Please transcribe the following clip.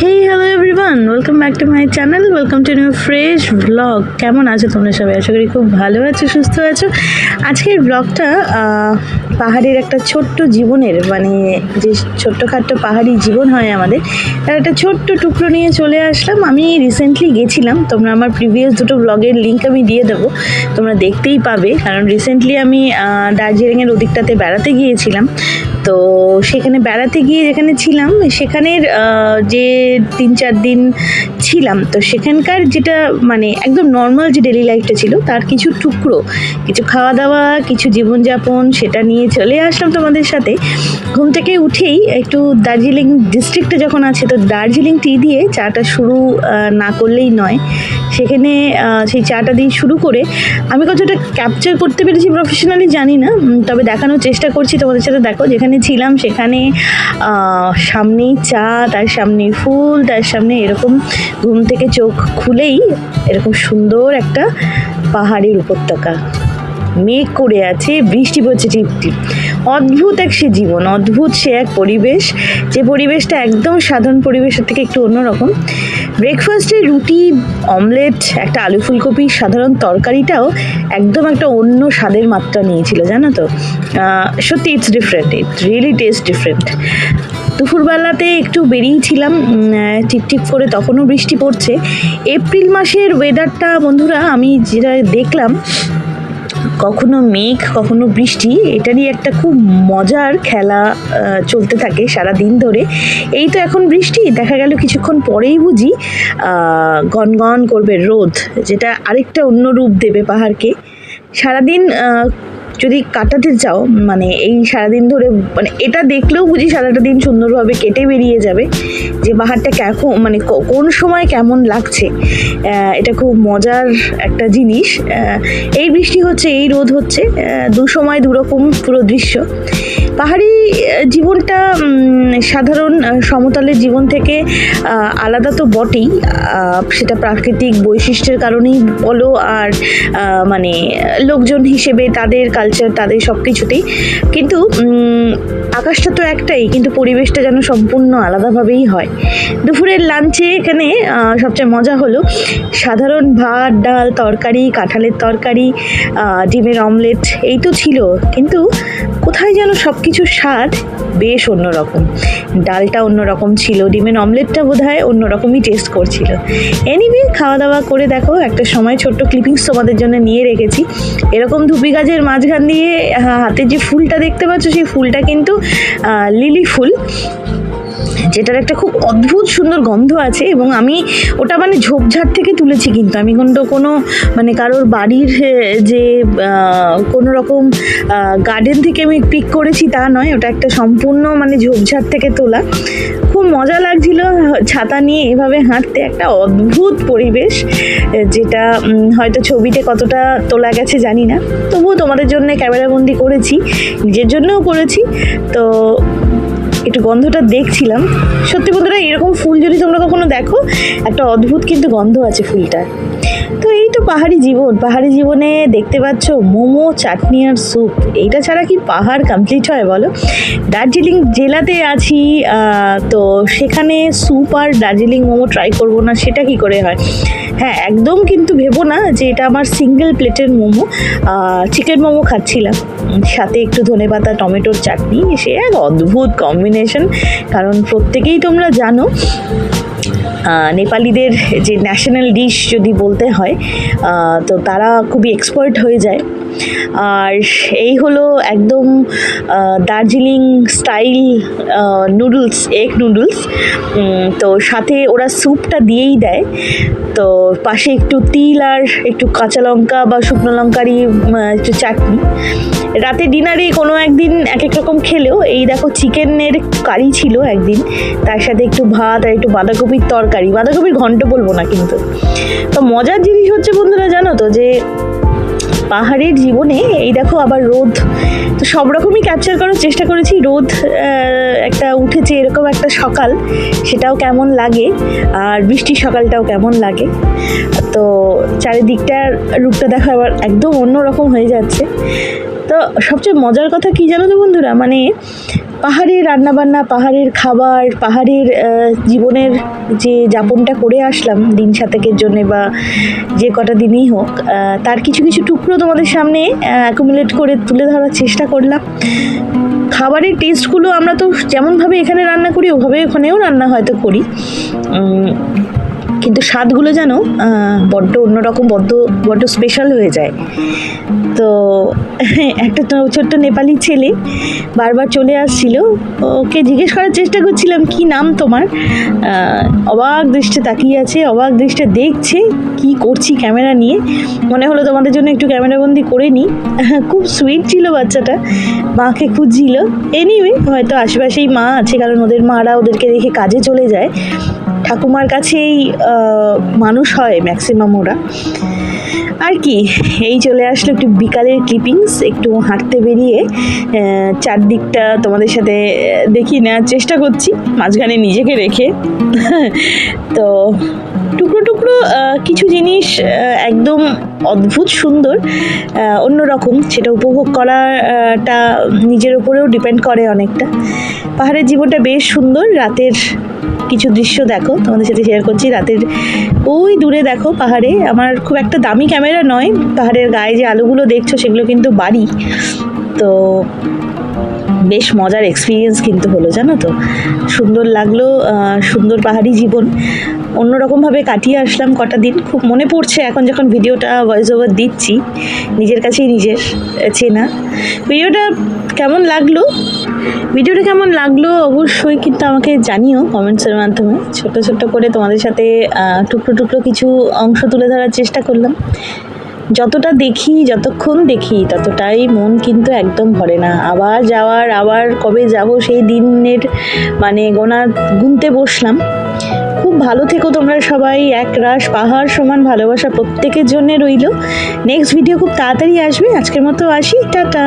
Hello everyone, welcome back to my channel, welcome to new fresh blog. কেমন আছো তোমরা সবাই? আশা করি খুব ভালো আছো, সুস্থ আছো। আজকের ব্লগটা পাহাড়ের একটা ছোট্ট জীবনের, মানে যে ছোট্টখাট্ট পাহাড়ি জীবন হয় আমাদের, তার একটা ছোট্ট টুকরো নিয়ে চলে আসলাম। আমি রিসেন্টলি গেছিলাম, তোমরা আমার প্রিভিয়াস দুটো ব্লগের লিঙ্ক আমি দিয়ে দেবো, তোমরা দেখতেই পাবে। কারণ রিসেন্টলি আমি দার্জিলিংয়ের ওদিকটাতে বেড়াতে গিয়েছিলাম। তো সেখানে বেড়াতে গিয়ে যেখানে ছিলাম, সেখানের যে 3-4 দিন ছিলাম, তো সেখানকার যেটা মানে একদম নর্মাল যে ডেলি লাইফটা ছিল, তার কিছু টুকরো, কিছু খাওয়া দাওয়া, কিছু জীবনযাপন, সেটা নিয়ে চলে আসলাম তোমাদের সাথে। ঘুম থেকে উঠেই একটু দার্জিলিং ডিস্ট্রিক্টে যখন আছে, তো দার্জিলিং টি দিয়ে চাটা শুরু না করলেই নয়। সেখানে সেই চাটা দিয়ে শুরু করে আমি কতটা ক্যাপচার করতে পেরেছি প্রফেশনালি জানি না, তবে দেখানোর চেষ্টা করছি তোমাদের সাথে। দেখো, যেখানে ছিলাম সেখানে সামনেই চা, তার সামনে ফুল, তার সামনে এরকম ঘুম থেকে চোখ খুলেই এরকম সুন্দর একটা পাহাড়ের উপত্যকা, মেঘ করে আছে, বৃষ্টি পড়ছে টিপটিপ। অদ্ভুত এক সে জীবন, অদ্ভুত সে এক পরিবেশ, যে পরিবেশটা একদম সাধারণ পরিবেশের থেকে একটু অন্যরকম। ব্রেকফাস্টে রুটি, অমলেট, একটা আলু ফুলকপির সাধারণ তরকারিটাও একদম একটা অন্য স্বাদের মাত্রা নিয়েছিল, জানো তো। সত্যি it's different, it really taste different. দুপুরবেলাতে একটু বেরিয়েছিলাম টিপটিপ করে, তখনও বৃষ্টি পড়ছে। এপ্রিল মাসের ওয়েদারটা বন্ধুরা, আমি যেটা দেখলাম, কখনো মেঘ কখনো বৃষ্টি, এটারই একটা খুব মজার খেলা চলতে থাকে সারা দিন ধরে। এই তো এখন বৃষ্টি, দেখা গেল কিছুক্ষণ পরেই বুঝি গনগন করবে রোদ, যেটা আরেকটা অন্য রূপ দেবে পাহাড়কে। সারাদিন যদি কাটাতে চাও, মানে এই সারাদিন ধরে, মানে এটা দেখলেও বুঝি সারাটা দিন সুন্দরভাবে কেটে বেরিয়ে যাবে, যে পাহাড়টা কেমন, মানে কোন সময় কেমন লাগছে। এটা খুব মজার একটা জিনিস। এই বৃষ্টি হচ্ছে, এই রোদ হচ্ছে, দু সময় দুরকম পুরো দৃশ্য। পাহাড়ি জীবনটা সাধারণ সমতলের জীবন থেকে আলাদা তো বটেই, সেটা প্রাকৃতিক বৈশিষ্ট্যের কারণেই বলো, আর মানে লোকজন হিসেবে তাদের কালচার, তাদের সব কিছুতেই। কিন্তু আকাশটা তো একটাই, কিন্তু পরিবেশটা যেন সম্পূর্ণ আলাদাভাবেই হয়। দুপুরের লাঞ্চে এখানে সবচেয়ে মজা হলো সাধারণ ভাত, ডাল, তরকারি, কাঁঠালের তরকারি, ডিমের অমলেট, এই তো ছিল। কিন্তু কোথায় যেন সব কিছুর স্বাদ বেশ অন্যরকম। ডালটা অন্যরকম ছিল, ডিমের অমলেটটা বোধহয় অন্যরকমই টেস্ট করছিল। এনিওয়ে, খাওয়া দাওয়া করে দেখো, একটা সময় ছোট্ট ক্লিপিংস তোমাদের জন্য নিয়ে রেখেছি। এরকম ধুপি গাছের মাঝখান দিয়ে হাতে যে ফুলটা দেখতে পাচ্ছ, সেই ফুলটা কিন্তু লিলি ফুল, যেটার একটা খুব অদ্ভুত সুন্দর গন্ধ আছে। এবং আমি ওটা মানে ঝোপঝাড় থেকে তুলেছি, কিন্তু আমি কিন্তু কোনো মানে কারোর বাড়ির যে কোনো রকম গার্ডেন থেকে আমি পিক করেছি তা নয়, ওটা একটা সম্পূর্ণ মানে ঝোপঝাড় থেকে তোলা। খুব মজা লাগছিল ছাতা নিয়ে এভাবে হাঁটতে, একটা অদ্ভুত পরিবেশ, যেটা হয়তো ছবিতে কতটা তোলা গেছে জানি না, তবুও তোমাদের জন্য ক্যামেরাবন্দি করেছি, নিজের জন্যও করেছি। তো একটু গন্ধটা দেখছিলাম। সত্যি বন্ধুরা, এরকম ফুল যদি তোমরা কখনো দেখো, একটা অদ্ভুত কিন্তু গন্ধ আছে ফুলটার। তো এই তো পাহাড়ি জীবন, পাহাড়ি জীবনে দেখতে পাচ্ছ মোমো, চাটনি আর স্যুপ, এইটা ছাড়া কি পাহাড় কমপ্লিট হয় বলো? দার্জিলিং জেলাতে আছি, তো সেখানে স্যুপ আর দার্জিলিং মোমো ট্রাই করবো না, সেটা কি করে হয়? হ্যাঁ, একদম কিন্তু ভেবো না যে এটা আমার সিঙ্গেল প্লেটের মোমো। চিকেন মোমো খাচ্ছিলাম, সাথে একটু ধনেপাতা টমেটোর চাটনি, সে এক অদ্ভুত কম্বিনেশন। কারণ প্রত্যেকেই তোমরা জানো, নেপালিদের যে ন্যাশনাল ডিশ যদি বলতে হয়, তো তারা খুবই এক্সপার্ট হয়ে যায়। আর এই হলো একদম Darjeeling style noodles, egg noodles. তো সাথে ওরা স্যুপটা দিয়েই দেয়, তো পাশে একটু তিল আর একটু কাঁচা লঙ্কা বা শুকনো লঙ্কারই একটু চাটনি। রাতে ডিনারে কোনো একদিন এক এক রকম খেলেও, এই দেখো চিকেনের কারি ছিল একদিন, তার সাথে একটু ভাত আর একটু বাঁধাকপির তরকারি, বাঁধাকপির ঘন্ট বলবো না কিন্তু। তো মজার জিনিস হচ্ছে বন্ধুরা, জানো তো, যে পাহাড়ের জীবনে এই দেখো আবার রোদ, তো সব রকমই ক্যাপচার করার চেষ্টা করেছি। রোদ একটা উঠেছে, এরকম একটা সকাল, সেটাও কেমন লাগে, আর বৃষ্টির সকালটাও কেমন লাগে। তো চারিদিকটার রূপটা দেখো আবার একদম অন্যরকম হয়ে যাচ্ছে। তো সবচেয়ে মজার কথা কি জানো তো বন্ধুরা, মানে পাহাড়ের রান্নাবান্না, পাহাড়ের খাবার, পাহাড়ের জীবনের যে যাপনটা করে আসলাম দিন সাতেকের জন্যে বা যে কটা দিনই হোক, তার কিছু কিছু টুকরো তোমাদের সামনে অ্যাকুমুলেট করে তুলে ধরার চেষ্টা করলাম। খাবারের টেস্টগুলো আমরা তো যেমনভাবে এখানে রান্না করি ওভাবে ওখানেও রান্না হয়তো করি, কিন্তু স্বাদগুলো যেন বড্ড অন্যরকম, বড্ড স্পেশাল হয়ে যায়। তো একটা ছোট্ট নেপালি ছেলে বারবার চলে আসছিল, ওকে জিজ্ঞেস করার চেষ্টা করছিলাম কি নাম তোমার, অবাক দৃষ্টে তাকিয়ে আছে, অবাক দৃষ্টে দেখছে কি করছি ক্যামেরা নিয়ে। মনে হলো তোমাদের জন্য একটু ক্যামেরাবন্দি করে নিই। খুব সুইট ছিল বাচ্চাটা, মাকে খুঁজছিল। এনিওয়ে হয়তো আশেপাশেই মা আছে, কারণ ওদের মারা ওদেরকে রেখে কাজে চলে যায়, ঠাকুমার কাছেই মানুষ হয় ম্যাক্সিমাম ওরা। আর কি, এই চলে আসলো একটু বিকালের ক্লিপিংস, একটু হাঁটতে বেরিয়ে চারদিকটা তোমাদের সাথে দেখিয়ে নেওয়ার চেষ্টা করছি, মাঝখানে নিজেকে রেখে। তো টুকরো টুকরো কিছু জিনিস একদম অদ্ভুত সুন্দর, অন্যরকম, সেটা উপভোগ করাটা নিজের উপরেও ডিপেন্ড করে অনেকটা। পাহাড়ের জীবনটা বেশ সুন্দর। রাতের কিছু দৃশ্য দেখো, তোমাদের সাথে শেয়ার করছি। রাতের ওই দূরে দেখো পাহাড়ে, আমার খুব একটা দামি ক্যামেরা নয়, পাহাড়ের গায়ে যে আলোগুলো দেখছো সেগুলো কিন্তু বাড়ি। তো বেশ মজার এক্সপিরিয়েন্স কিন্তু হলো, জানো তো, সুন্দর লাগলো। সুন্দর পাহাড়ি জীবন অন্যরকমভাবে কাটিয়ে আসলাম কটা দিন। খুব মনে পড়ছে এখন যখন ভিডিওটা ভয়েস ওভার দিচ্ছি, নিজের কাছেই নিজের চেনা। ভিডিওটা কেমন লাগলো অবশ্যই কিন্তু আমাকে জানিও কমেন্টসের মাধ্যমে। ছোট ছোট করে তোমাদের সাথে টুকরো টুকরো কিছু অংশ তুলে ধরার চেষ্টা করলাম। যতক্ষণ দেখি ততটাই মন কিন্তু একদম ভরে না। আবার কবে যাব সেই দিনের মানে গুনতে বসলাম। খুব ভালো থেকো তোমরা সবাই, একরাশ পাহাড় সমান ভালোবাসা প্রত্যেকের জন্য রইল। নেক্সট ভিডিও খুব তাড়াতাড়ি আসবে। আজকের মতো আসি, টাটা।